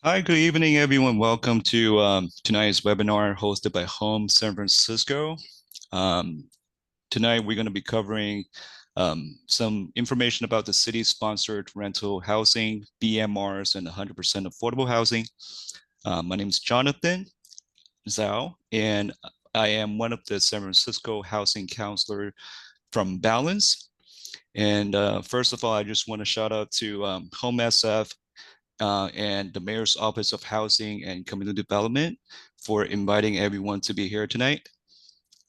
Hi, good evening, everyone. Welcome to tonight's webinar hosted by Home San Francisco. Um, Tonight, we're going to be covering some information about the city-sponsored rental housing, BMRs, and 100% affordable housing. My name is Jonathan Zhao, and I am one of the San Francisco housing counselor from Balance. And first of all, I just want to shout out to Home SF and the Mayor's Office of Housing and Community Development for inviting everyone to be here tonight.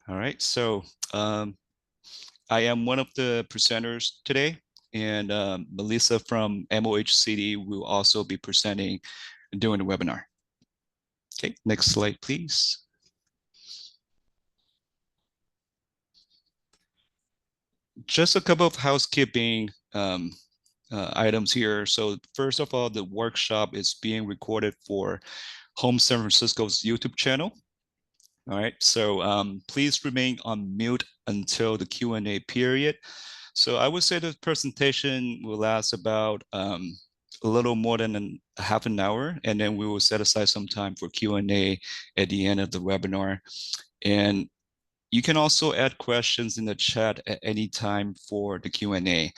All right, so I am one of the presenters today, and Melissa from MOHCD will also be presenting during the webinar. Okay, next slide, please. Just a couple of housekeeping items here. So first of all, the workshop is being recorded for Home San Francisco's YouTube channel. All right, so please remain on mute until the Q&A period. So I would say the presentation will last about a little more than half an hour, and then we will set aside some time for Q&A at the end of the webinar. And you can also add questions in the chat at any time for the Q&A.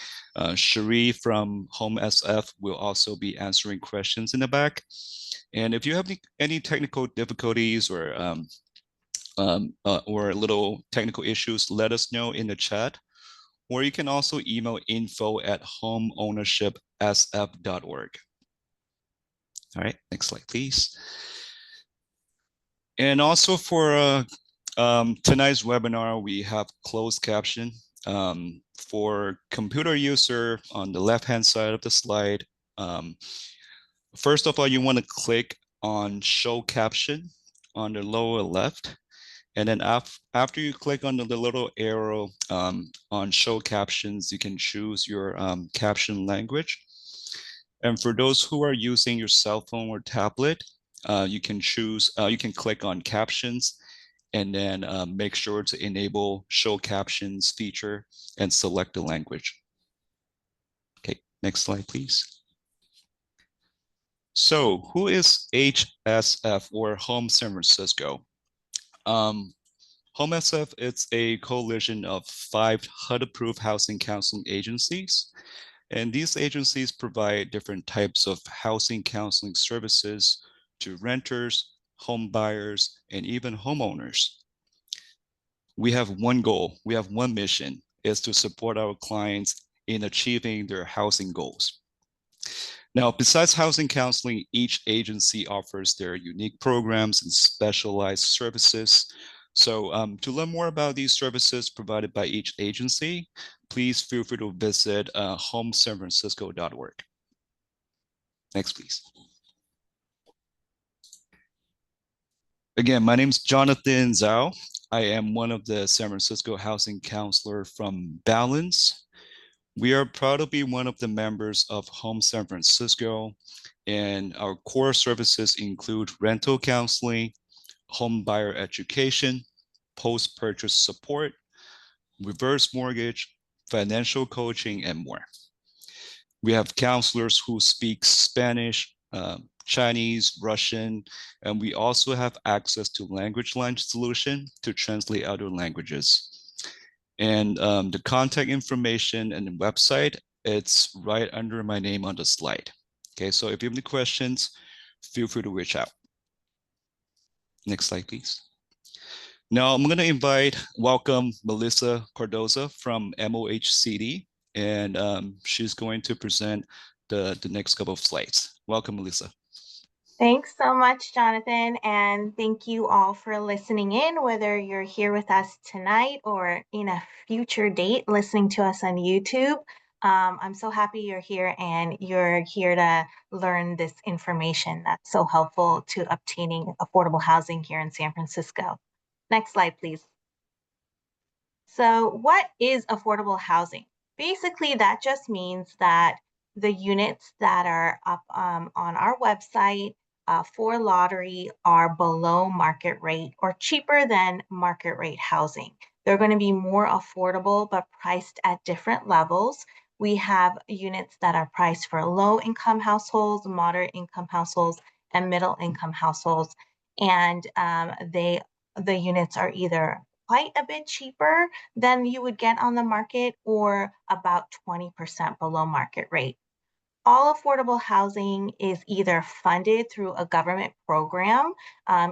Cherie from Home SF will also be answering questions in the back. And if you have any technical difficulties or little technical issues, let us know in the chat. Or you can also email info@homeownerships.org. All right, next slide, please. And also for tonight's webinar, we have closed caption. For computer user on the left-hand side of the slide, first of all, you want to click on show caption on the lower left. And then after you click on the little arrow on show captions, you can choose your caption language. And for those who are using your cell phone or tablet, you can click on captions and then make sure to enable show captions feature and select the language. Okay, next slide, please. So who is HSF or Home San Francisco? Home SF is a coalition of 5 HUD-approved housing counseling agencies. And these agencies provide different types of housing counseling services to renters, home buyers, and even homeowners. We have one goal, we have one mission, is to support our clients in achieving their housing goals. Now, besides housing counseling, each agency offers their unique programs and specialized services. So to learn more about these services provided by each agency, please feel free to visit homesanfrancisco.org. Next, please. Again, my name is Jonathan Zhao. I am one of the San Francisco housing counselor from Balance. We are proud to be one of the members of Home San Francisco, and our core services include rental counseling, home buyer education, post-purchase support, reverse mortgage, financial coaching, and more. We have counselors who speak Spanish, Chinese, Russian, and we also have access to language line solution to translate other languages. And the contact information and the website, it's right under my name on the slide. Okay, so if you have any questions, feel free to reach out. Next slide, please. Now I'm going to welcome Melissa Cardoza from MOHCD, and she's going to present the next couple of slides. Welcome, Melissa. Thanks so much, Jonathan, and thank you all for listening in, whether you're here with us tonight or in a future date listening to us on YouTube. I'm so happy you're here and you're here to learn this information that's so helpful to obtaining affordable housing here in San Francisco. Next slide, please. So what is affordable housing? Basically, that just means that the units that are up on our website for lottery are below market rate or cheaper than market rate housing. They're going to be more affordable, but priced at different levels. We have units that are priced for low income households, moderate income households, and middle income households. And the units are either quite a bit cheaper than you would get on the market or about 20% below market rate. All affordable housing is either funded through a government program,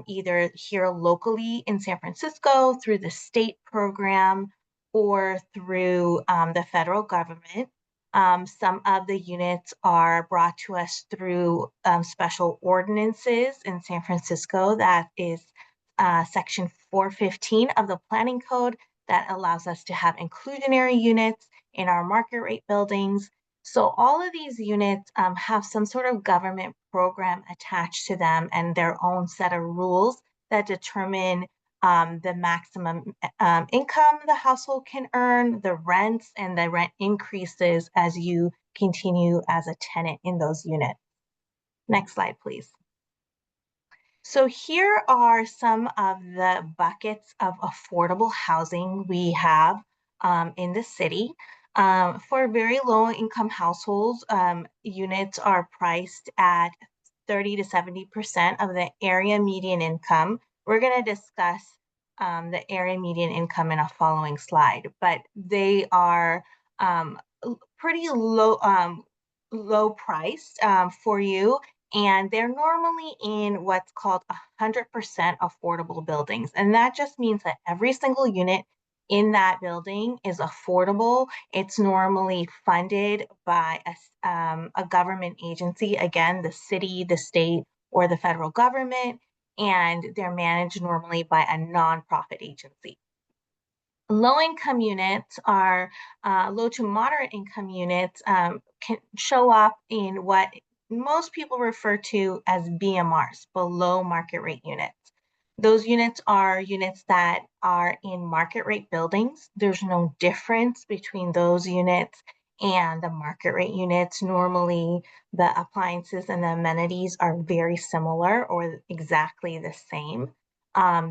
either here locally in San Francisco through the state program or through the federal government. Some of the units are brought to us through special ordinances in San Francisco. That is Section 415 of the Planning Code that allows us to have inclusionary units in our market rate buildings. So all of these units have some sort of government program attached to them and their own set of rules that determine the maximum income the household can earn, the rents, and the rent increases as you continue as a tenant in those units. Next slide, please. So here are some of the buckets of affordable housing we have in the city. For very low income households, units are priced at 30 to 70% of the area median income. We're going to discuss the area median income in a following slide, but they are pretty low priced for you, and they're normally in what's called 100% affordable buildings. And that just means that every single unit in that building is affordable. It's normally funded by a government agency, again, the city, the state, or the federal government, and they're managed normally by a nonprofit agency. Low-income units are low to moderate income units can show up in what most people refer to as BMRs, below market rate units. Those units are units that are in market rate buildings. There's no difference between those units and the market rate units. Normally, the appliances and the amenities are very similar or exactly the same.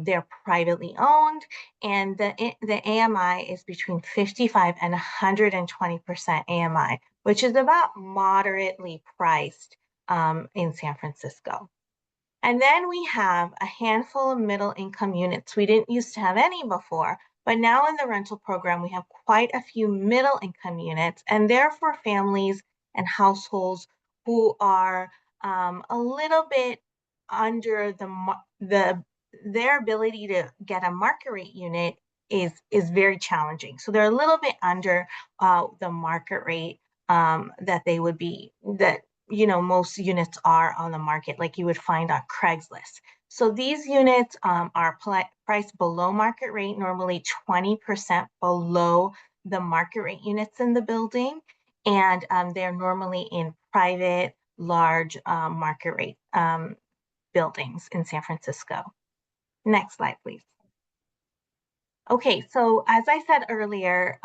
They're privately owned, and the AMI is between 55 and 120% AMI, which is about moderately priced in San Francisco. And then we have a handful of middle income units. We didn't used to have any before, but now in the rental program, we have quite a few middle income units, and they're for families and households who are a little bit under their ability to get a market rate unit is very challenging. So they're a little bit under the market rate that they would be, that most units are on the market, like you would find on Craigslist. So these units are priced below market rate, normally 20% below the market rate units in the building, and they're normally in private, large market rate buildings in San Francisco. Next slide, please. Okay, so as I said earlier,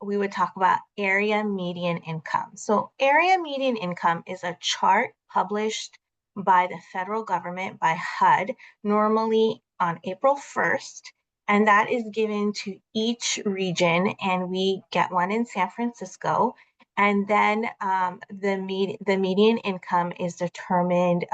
we would talk about area median income. So area median income is a chart published by the federal government, by HUD, normally on April 1st, and that is given to each region, and we get one in San Francisco. And then the median income is determined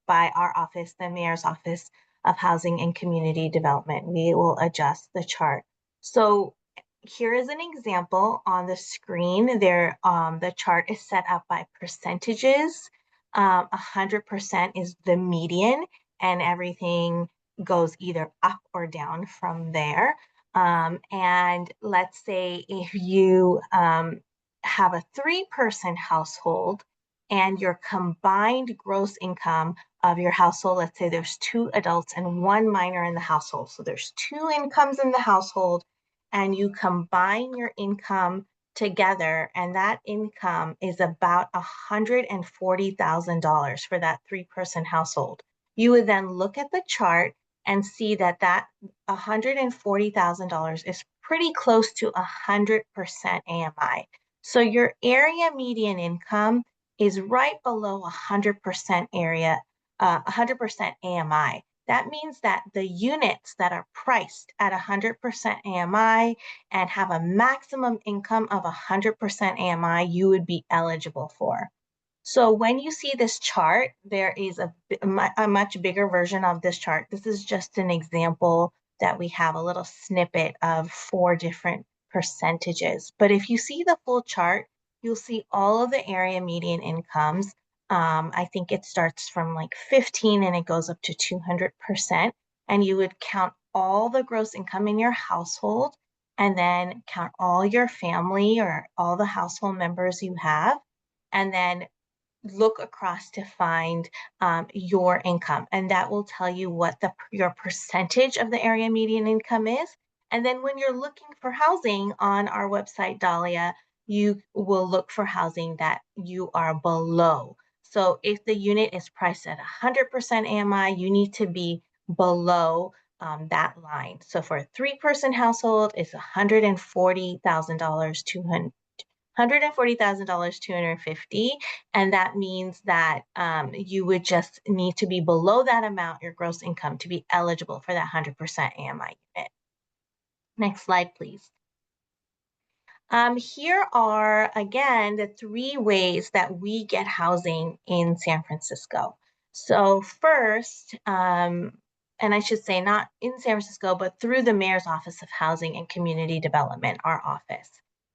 by our office, the mayor's office of Housing and Community Development. We will adjust the chart. So here is an example on the screen. There, the chart is set up by percentages. 100% is the median, and everything goes either up or down from there. And let's say if you have a 3-person household and your combined gross income of your household, let's say there's 2 adults and 1 minor in the household. So there's 2 incomes in the household, and you combine your income together, and that income is about $140,000 for that 3-person household. You would then look at the chart and see that that $140,000 is pretty close to 100% AMI. So your area median income is right below 100% area, 100% AMI. That means that the units that are priced at 100% AMI and have a maximum income of 100% AMI, you would be eligible for. So when you see this chart, there is a much bigger version of this chart. This is just an example that we have a little snippet of 4 different percentages. But if you see the full chart, you'll see all of the area median incomes. I think it starts from like 15 and it goes up to 200%. And you would count all the gross income in your household and then count all your family or all the household members you have. And then look across to find your income, and that will tell you what your percentage of the area median income is. And then when you're looking for housing on our website, Dahlia, you will look for housing that you are below. So if the unit is priced at 100% AMI, you need to be below that line. So for a 3-person household, it's $140,000, 200. $140,000, 250, and that means that you would just need to be below that amount, your gross income, to be eligible for that 100% AMI unit. Next slide, please. Here are, again, the 3 ways that we get housing in San Francisco. So first, and I should say not in San Francisco, but through the Mayor's Office of Housing and Community Development, our office.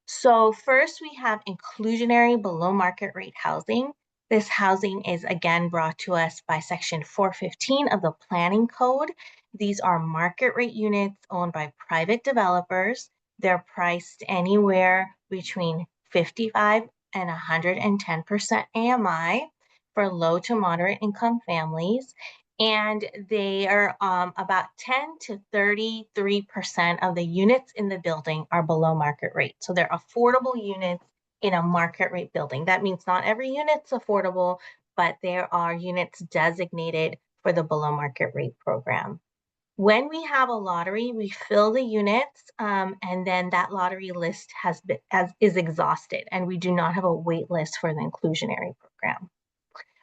So first, we have inclusionary below market rate housing. This housing is again brought to us by Section 415 of the Planning Code. These are market rate units owned by private developers. They're priced anywhere between 55 and 110% AMI for low to moderate income families. And they are about 10 to 33% of the units in the building are below market rate. So they're affordable units in a market rate building. That means not every unit's affordable, but there are units designated for the below market rate program. When we have a lottery, we fill the units, and then that lottery list is exhausted, and we do not have a wait list for the inclusionary program.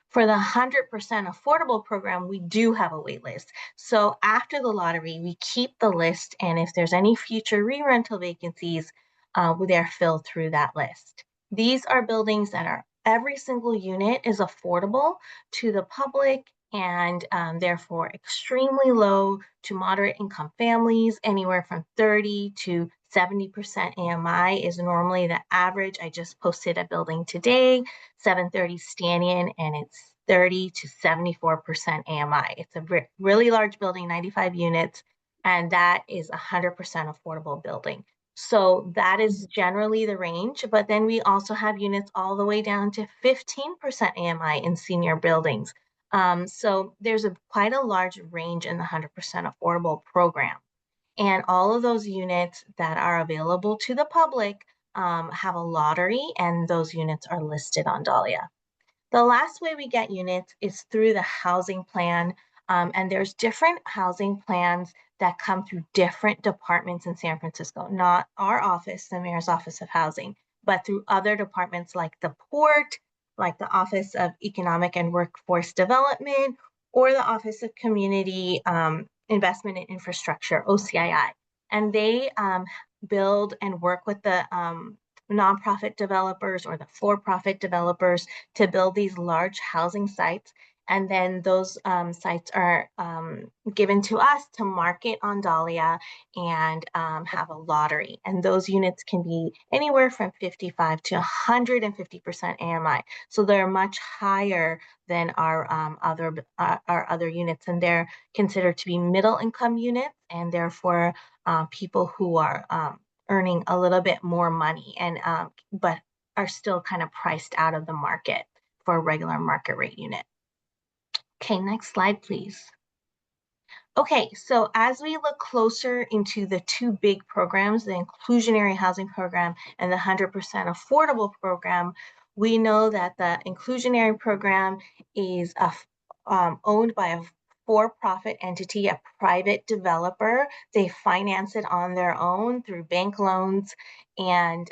For the 100% affordable program, we do have a wait list. So after the lottery, we keep the list, and if there's any future re-rental vacancies, they're filled through that list. These are buildings that are every single unit is affordable to the public and therefore extremely low to moderate income families. Anywhere from 30 to 70% AMI is normally the average. I just posted a building today, 730 Stanion, and it's 30 to 74% AMI. It's a really large building, 95 units, and that is 100% affordable building. So that is generally the range, but then we also have units all the way down to 15% AMI in senior buildings. So there's quite a large range in the 100% affordable program. And all of those units that are available to the public have a lottery, and those units are listed on Dahlia. The last way we get units is through the housing plan. And there's different housing plans that come through different departments in San Francisco, not our office, the Mayor's Office of Housing, but through other departments like the Port, like the Office of Economic and Workforce Development, or the Office of Community Investment and Infrastructure, OCII. And they build and work with the nonprofit developers or the for-profit developers to build these large housing sites. And then those sites are given to us to market on Dahlia and have a lottery. And those units can be anywhere from 55 to 150% AMI. So they're much higher than our other units, and they're considered to be middle income units, and therefore people who are earning a little bit more money and but are still kind of priced out of the market for a regular market rate unit. Okay, next slide, please. Okay, so as we look closer into the 2 big programs, the inclusionary housing program and the 100% affordable program, we know that the inclusionary program is owned by a for-profit entity, a private developer. They finance it on their own through bank loans, and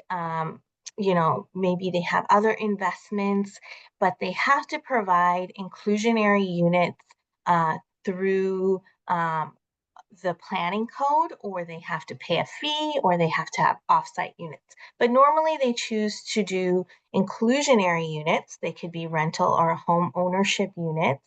maybe they have other investments, but they have to provide inclusionary units through the planning code, or they have to pay a fee, or they have to have offsite units. But normally they choose to do inclusionary units. They could be rental or home ownership units.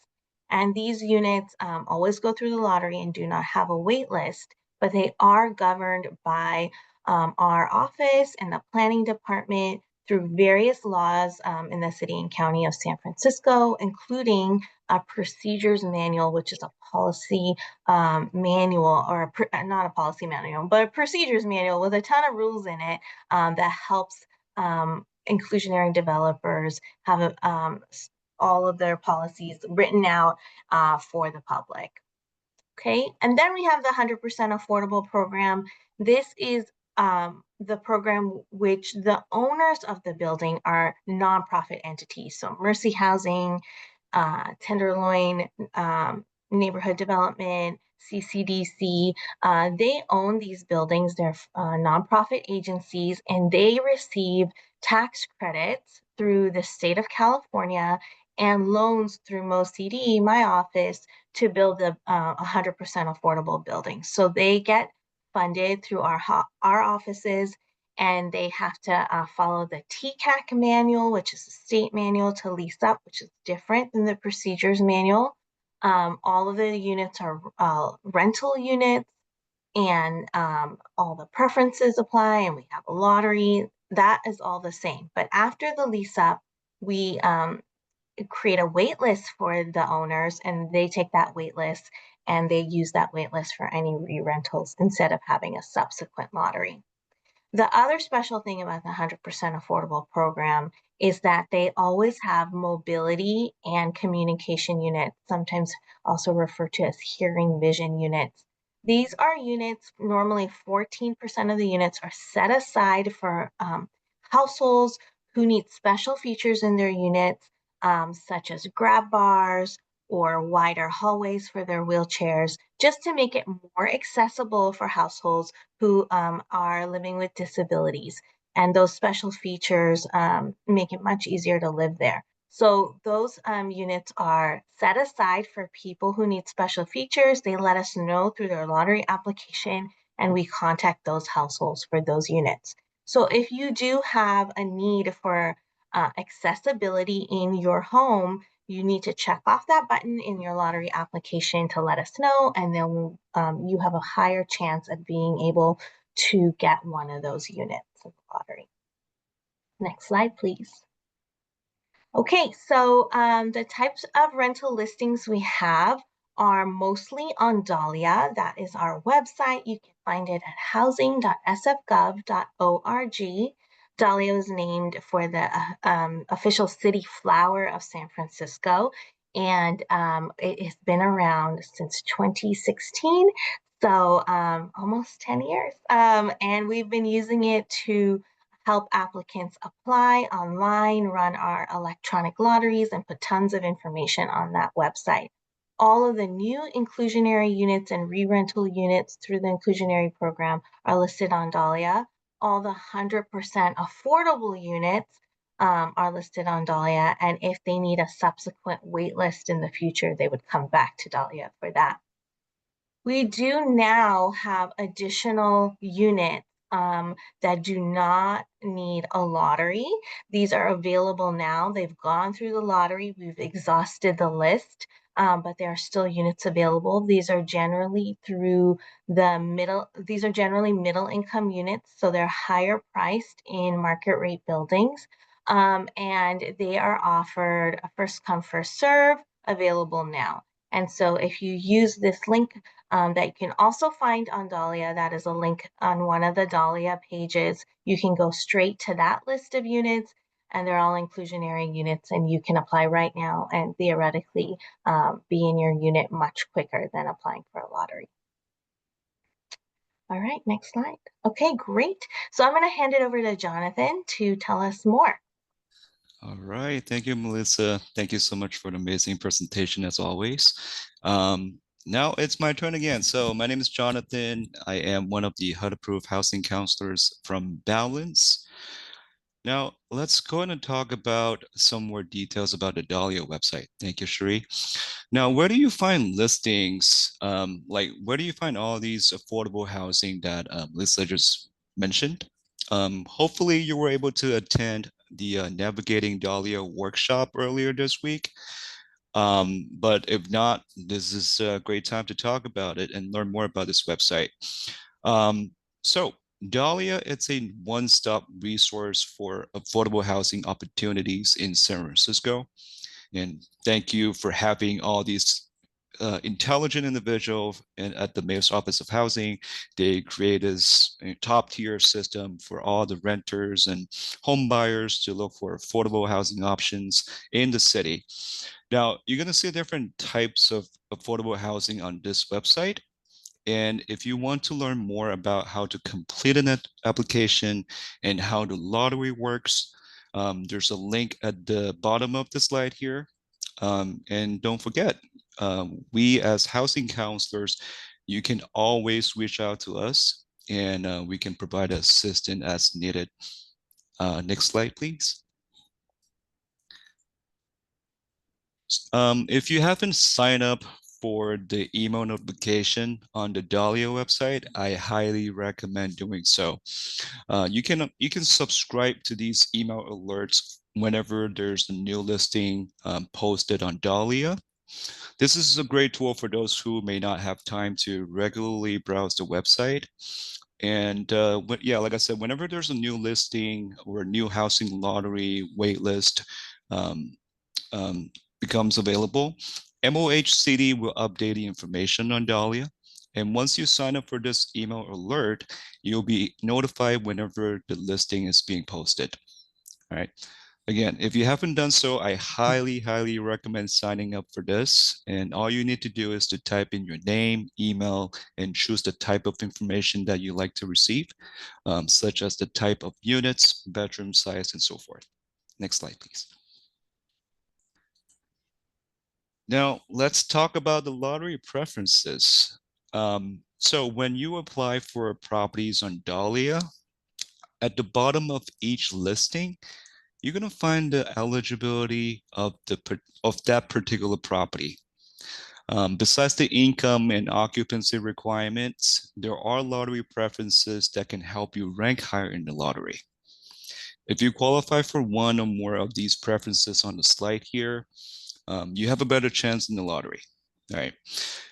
And these units always go through the lottery and do not have a wait list, but they are governed by our office and the planning department through various laws in the city and county of San Francisco, including a procedures manual, which is a policy manual, or not a policy manual, but a procedures manual with a ton of rules in it that helps inclusionary developers have all of their policies written out for the public. Okay, and then we have the 100% affordable program. This is the program which the owners of the building are nonprofit entities. So Mercy Housing, Tenderloin Neighborhood Development, CCDC, they own these buildings. They're nonprofit agencies, and they receive tax credits through the state of California and loans through MoCD, my office, to build the 100% affordable buildings. So they get funded through our offices, and they have to follow the TCAC manual, which is a state manual to lease up, which is different than the procedures manual. All of the units are rental units, and all the preferences apply, and we have a lottery. That is all the same. But after the lease up, we create a wait list for the owners, and they take that wait list and they use that wait list for any re-rentals instead of having a subsequent lottery. The other special thing about the 100% affordable program is that they always have mobility and communication units, sometimes also referred to as hearing vision units. These are units, normally 14% of the units are set aside for households who need special features in their units, such as grab bars or wider hallways for their wheelchairs, just to make it more accessible for households who are living with disabilities. And those special features make it much easier to live there. So those units are set aside for people who need special features. They let us know through their lottery application, and we contact those households for those units. So if you do have a need for accessibility in your home, you need to check off that button in your lottery application to let us know, and then you have a higher chance of being able to get one of those units of the lottery. Next slide, please. Okay, so the types of rental listings we have are mostly on Dahlia. That is our website. You can find it at housing.sfgov.org. Dahlia was named for the official city flower of San Francisco, and it has been around since 2016, so almost 10 years. And we've been using it to help applicants apply online, run our electronic lotteries, and put tons of information on that website. All of the new inclusionary units and re-rental units through the inclusionary program are listed on Dahlia. All the 100% affordable units are listed on Dahlia, and if they need a subsequent wait list in the future, they would come back to Dahlia for that. We do now have additional units that do not need a lottery. These are available now. They've gone through the lottery. We've exhausted the list, but there are still units available. These are generally middle income units, so they're higher priced in market rate buildings. And they are offered a first come, first serve, available now. And so if you use this link that you can also find on Dahlia, that is a link on one of the Dahlia pages, you can go straight to that list of units, and they're all inclusionary units, and you can apply right now and theoretically be in your unit much quicker than applying for a lottery. All right, next slide. Okay, great. So I'm going to hand it over to Jonathan to tell us more. All right, thank you, Melissa. Thank you so much for an amazing presentation as always. Now it's my turn again. So my name is Jonathan. I am one of the HUD-approved housing counselors from Balance. Now let's go ahead and talk about some more details about the Dahlia website. Thank you, Sheree. Now, where do you find listings? Like, where do you find all these affordable housing that Lisa just mentioned? Hopefully, you were able to attend the Navigating Dahlia workshop earlier this week. But if not, this is a great time to talk about it and learn more about this website. Um, so, Dahlia, it's a one-stop resource for affordable housing opportunities in San Francisco. And thank you for having all these intelligent individuals at the Mayor's Office of Housing. They create this top tier system for all the renters and home buyers to look for affordable housing options in the city. Now, you're going to see different types of affordable housing on this website. And if you want to learn more about how to complete an application and how the lottery works, there's a link at the bottom of the slide here. And don't forget, we as housing counselors, you can always reach out to us and we can provide assistance as needed. Next slide, please. If you haven't signed up for the email notification on the Dahlia website, I highly recommend doing so. You can subscribe to these email alerts whenever there's a new listing posted on Dahlia. This is a great tool for those who may not have time to regularly browse the website. And yeah, like I said, whenever there's a new listing or a new housing lottery waitlist, um, um, becomes available, MOHCD will update the information on Dahlia. And once you sign up for this email alert, you'll be notified whenever the listing is being posted. All right. Again, if you haven't done so, I highly, highly recommend signing up for this. And all you need to do is to type in your name, email, and choose the type of information that you like to receive, such as the type of units, bedroom size, and so forth. Next slide, please. Now, let's talk about the lottery preferences. So when you apply for properties on Dahlia, at the bottom of each listing, you're going to find the eligibility of that particular property. Besides the income and occupancy requirements, there are lottery preferences that can help you rank higher in the lottery. If you qualify for one or more of these preferences on the slide here, you have a better chance in the lottery. All right.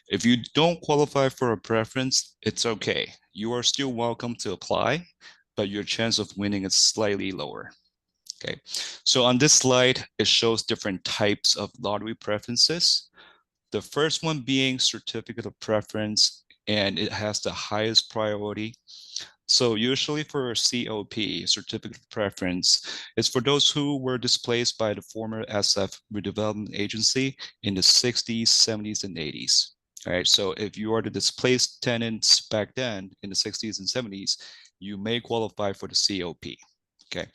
If you don't qualify for a preference, it's okay. You are still welcome to apply, but your chance of winning is slightly lower. Okay. So on this slide, it shows different types of lottery preferences. The first one being certificate of preference, and it has the highest priority. So usually for a COP, certificate of preference, it's for those who were displaced by the former SF redevelopment agency in the 60s, 70s, and 80s. All right, so if you are the displaced tenants back then in the 60s and 70s, you may qualify for the COP. Okay.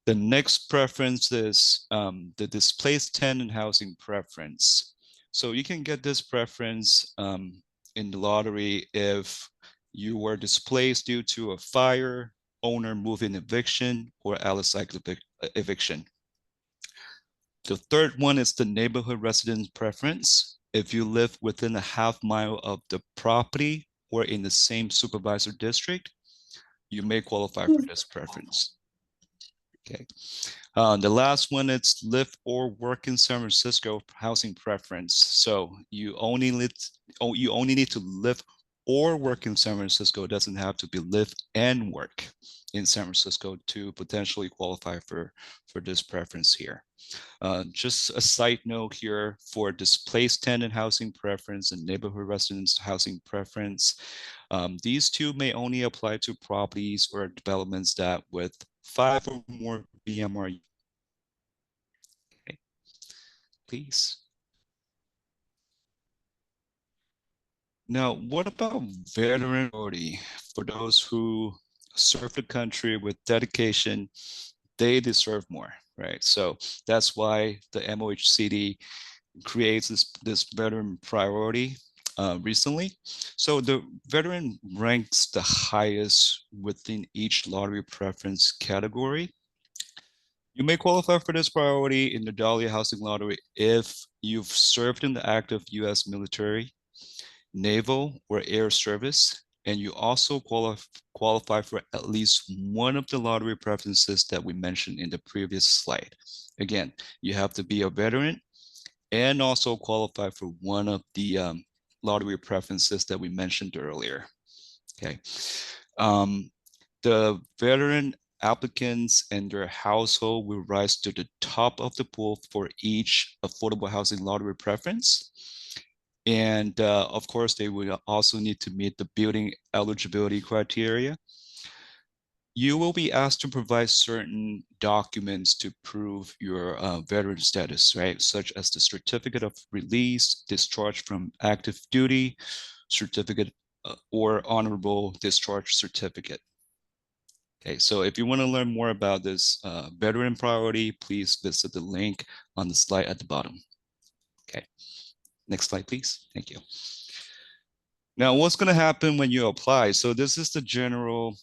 The next preference is the displaced tenant housing preference. So you can get this preference in the lottery if you were displaced due to a fire, owner move-in eviction, or alicycle eviction. The third one is the neighborhood residence preference. If you live within a half mile of the property or in the same supervisor district, you may qualify for this preference. Okay. The last one is live or work in San Francisco housing preference. So you only need to live or work in San Francisco. It doesn't have to be live and work in San Francisco to potentially qualify for this preference here. Just a side note here for displaced tenant housing preference and neighborhood residence housing preference. These two may only apply to properties or developments that with 5 or more BMR. Okay, please. Now, what about veteran priority? For those who serve the country with dedication, they deserve more, right? So that's why the MOHCD creates this veteran priority recently. So the veteran ranks the highest within each lottery preference category. You may qualify for this priority in the Dahlia Housing Lottery if you've served in the active U.S. military, naval, or air service, and you also qualify for at least one of the lottery preferences that we mentioned in the previous slide. Again, you have to be a veteran and also qualify for one of the lottery preferences that we mentioned earlier. Okay. Um, the veteran applicants and their household will rise to the top of the pool for each affordable housing lottery preference. And of course, they will also need to meet the building eligibility criteria. You will be asked to provide certain documents to prove your veteran status, right? Such as the certificate of release, discharge from active duty, certificate or honorable discharge certificate. Okay, so if you want to learn more about this veteran priority, please visit the link on the slide at the bottom. Okay, next slide, please. Thank you. Now, what's going to happen when you apply? So this is the general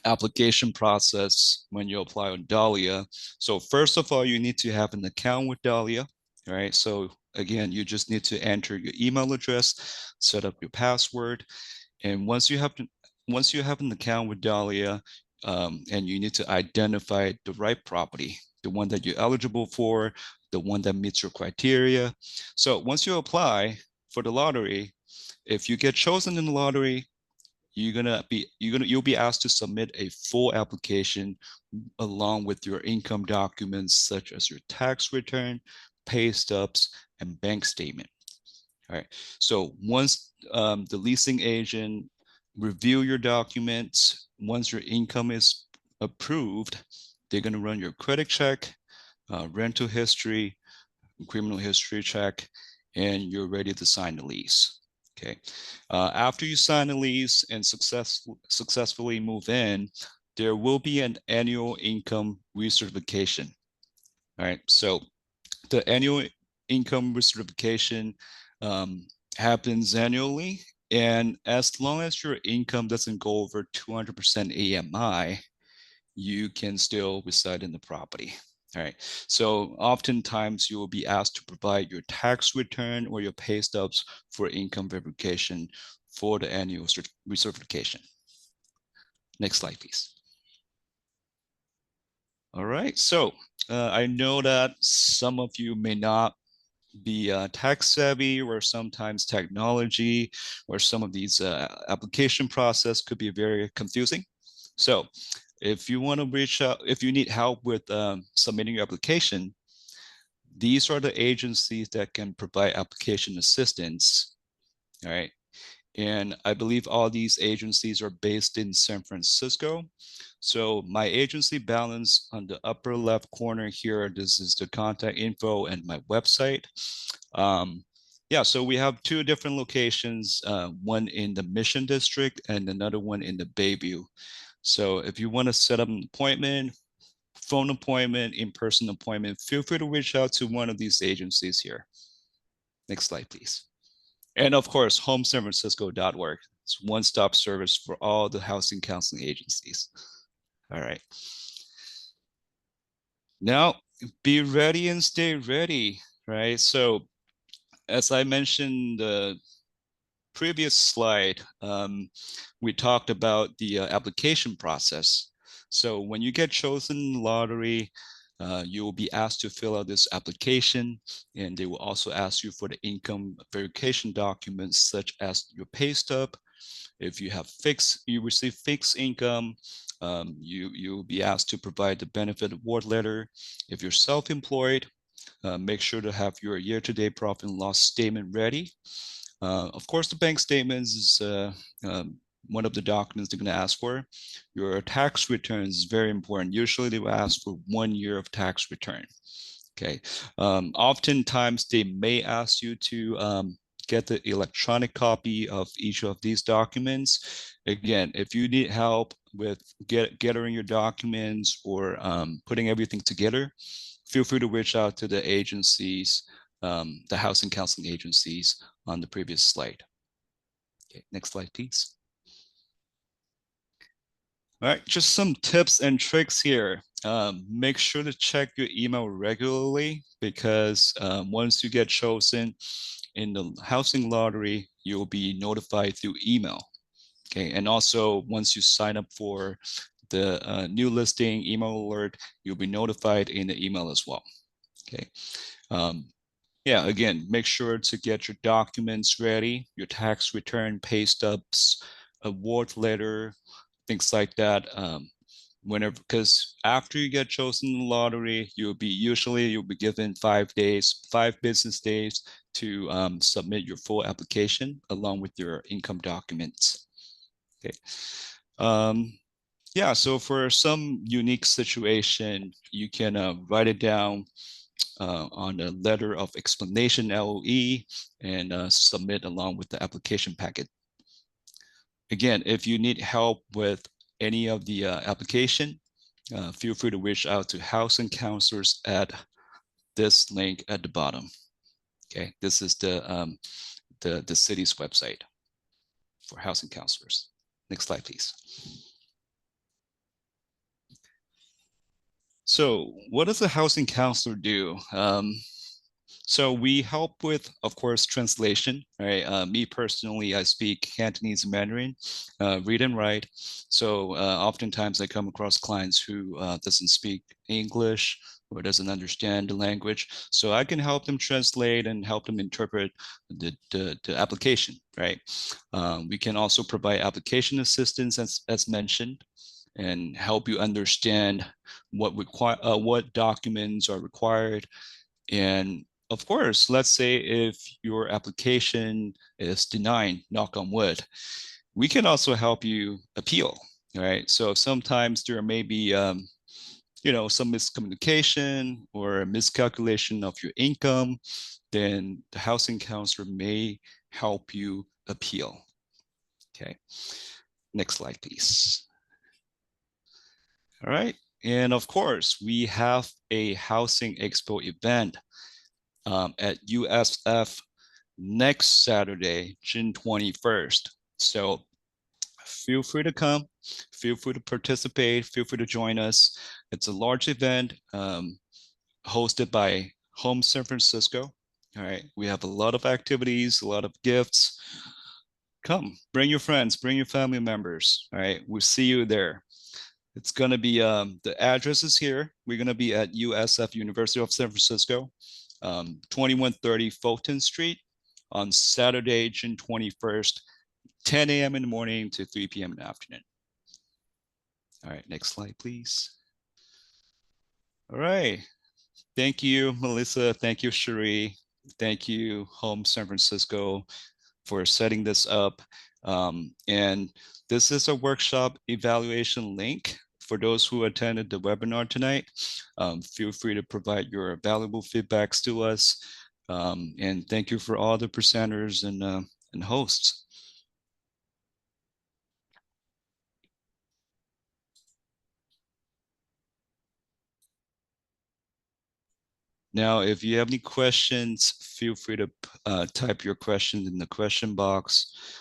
application process when you apply on Dahlia. So first of all, you need to have an account with Dahlia, right? So again, you just need to enter your email address, set up your password, and once you have an account with Dahlia, and you need to identify the right property, the one that you're eligible for, the one that meets your criteria. So once you apply for the lottery, if you get chosen in the lottery, you'll be asked to submit a full application along with your income documents such as your tax return, pay stubs, and bank statement. All right. So once the leasing agent review your documents, once your income is approved, they're going to run your credit check, rental history, criminal history check, and you're ready to sign the lease. Okay. After you sign the lease and successfully move in, there will be an annual income recertification. All right. So the annual income recertification happens annually. And as long as your income doesn't go over 200% AMI, you can still reside in the property. All right. So oftentimes you will be asked to provide your tax return or your pay stubs for income verification for the annual recertification. Next slide, please. All right. So I know that some of you may not be tech savvy, or sometimes technology or some of these application process could be very confusing. So if you want to reach out, if you need help with submitting your application, these are the agencies that can provide application assistance. All right. And I believe all these agencies are based in San Francisco. So my agency balance on the upper left corner here, this is the contact info and my website. Yeah, so we have two different locations, one in the Mission District and another one in the Bayview. So if you want to set up an appointment, phone appointment, in-person appointment, feel free to reach out to one of these agencies here. Next slide, please. And of course, homesanfrancisco.org. It's one-stop service for all the housing counseling agencies. All right. Now, be ready and stay ready, right? So as I mentioned the previous slide, we talked about the application process. So when you get chosen in the lottery, you will be asked to fill out this application, and they will also ask you for the income verification documents such as your pay stub. If you receive fixed income, you'll be asked to provide the benefit award letter. If you're self-employed, make sure to have your year-to-date profit and loss statement ready. Of course, the bank statements is one of the documents they're going to ask for. Your tax returns is very important. Usually they will ask for 1 year of tax return. Okay. Oftentimes they may ask you to get the electronic copy of each of these documents. Again, if you need help with gathering your documents or putting everything together, feel free to reach out to the agencies, the housing counseling agencies on the previous slide. Okay, next slide, please. All right, just some tips and tricks here. Make sure to check your email regularly because once you get chosen in the housing lottery, you'll be notified through email. Okay, and also once you sign up for the new listing email alert, you'll be notified in the email as well. Okay. Um, yeah, again, make sure to get your documents ready, your tax return, pay stubs, award letter, things like that. Whenever, because after you get chosen in the lottery, you'll be given 5 days, 5 business days to submit your full application along with your income documents. Okay. Um, yeah, so for some unique situation, you can write it down on a letter of explanation, LOE, and submit along with the application packet. Again, if you need help with any of the application, feel free to reach out to housing counselors at this link at the bottom. Okay, this is the city's website for housing counselors. Next slide, please. So what does a housing counselor do? So we help with, of course, translation, right? Me personally, I speak Cantonese and Mandarin, read and write. So oftentimes I come across clients who doesn't speak English or doesn't understand the language. So I can help them translate and help them interpret the application, right? We can also provide application assistance as mentioned and help you understand what documents are required. And of course, let's say if your application is denied, knock on wood, we can also help you appeal, right? So sometimes there may be, some miscommunication or a miscalculation of your income, then the housing counselor may help you appeal. Okay, next slide, please. All right. And of course, we have a housing expo event at USF next Saturday, June 21st. So feel free to come, feel free to participate, feel free to join us. It's a large event hosted by Home San Francisco. All right, we have a lot of activities, a lot of gifts. Come, bring your friends, bring your family members. All right, we'll see you there. It's gonna be the address is here. We're gonna be at USF, University of San Francisco, 2130 Fulton Street on Saturday, June 21st, 10 a.m. in the morning to 3 p.m. in the afternoon. All right, next slide, please. All right. Thank you, Melissa. Thank you, Cherie. Thank you, Home San Francisco, for setting this up. And this is a workshop evaluation link for those who attended the webinar tonight. Feel free to provide your valuable feedbacks to us. And thank you for all the presenters and hosts. Now, if you have any questions, feel free to type your questions in the question box.